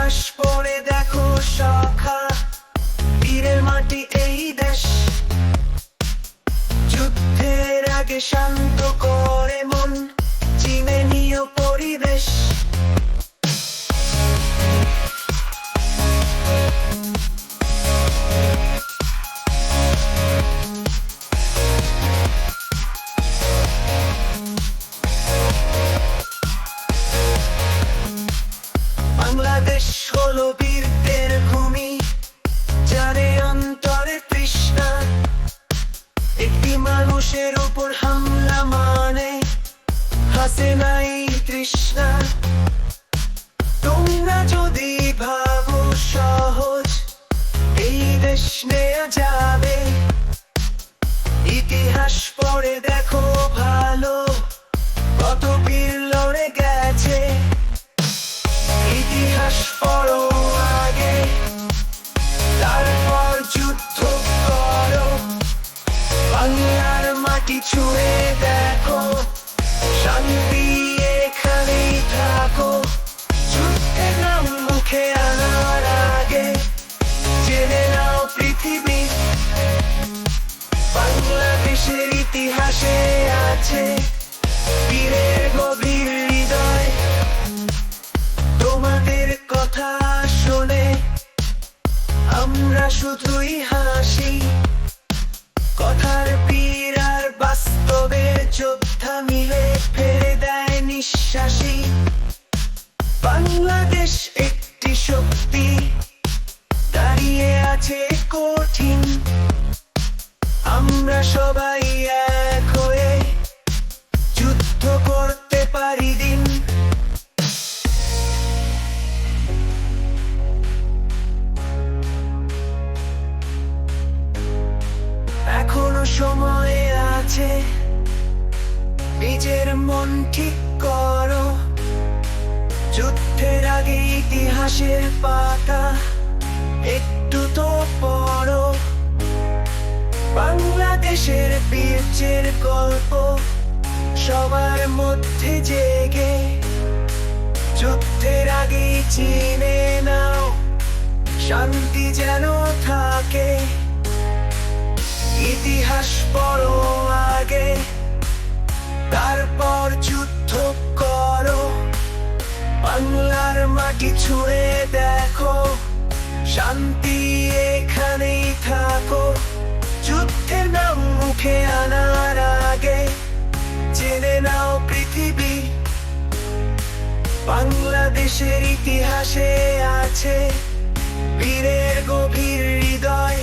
ইতিহাস পড়ে দেখো সখা, বীরের মাটি এই দেশ। যুদ্ধের আগে শান্ত করে মন, চিনে নিও পরিবেশ। বাংলাদেশ হলো বীরদের ভূমি, যারে অন্তরে তৃষ্ণা। একটি মানুষের উপর হামলা মানে হাসিনাই তৃষ্ণা। তোমরা যদি ভাবো সহজ এই দেশ নেয়া যাবে, ইতিহাস পড়ে দেখো ভালো, কত বীর লড়ে গেছে। ইতিহাস পড়ো আগে, তারপর যুদ্ধ করো। বাংলার মাটি ছুঁয়ে দেখো, শান্তি এখানেই থাকো। যুদ্ধের নাম মুখে আনার আগে জেনে নাও পৃথিবী, বাংলাদেশের ইতিহাসে আছে বীরের গভীর হৃদয়। তোমাদের কথা শুনে আমরা শুধুই হাসি, কথার বীর আর বাস্তবের যোদ্ধা মিলে ফেলে দেয় নিঃশ্বাসী। বাংলাদেশ একটি শক্তি, দাঁড়িয়ে আছে কঠিন। আমরা সবাই এক হয়ে যুদ্ধ করতে পারি দিন। এখনো সময় আছে, নিজের মন ঠিক করো। যুদ্ধের আগে ইতিহাসের পাতা একটু তো পড়ো। বাংলাদেশের বীরদের গল্প সবার মধ্যে জেগে। যুদ্ধের আগে চিনে নাও, শান্তি যেন থাকে। ইতিহাস পড়ো আগে, তারপর যুদ্ধ করো। বাংলার মাটি ছুঁয়ে দেখো, শান্তি এখানেই থাকো। যুদ্ধের নাম মুখে আনার আগে জেনে নাও পৃথিবী, বাংলাদেশের ইতিহাসে আছে বীরের গভীর হৃদয়।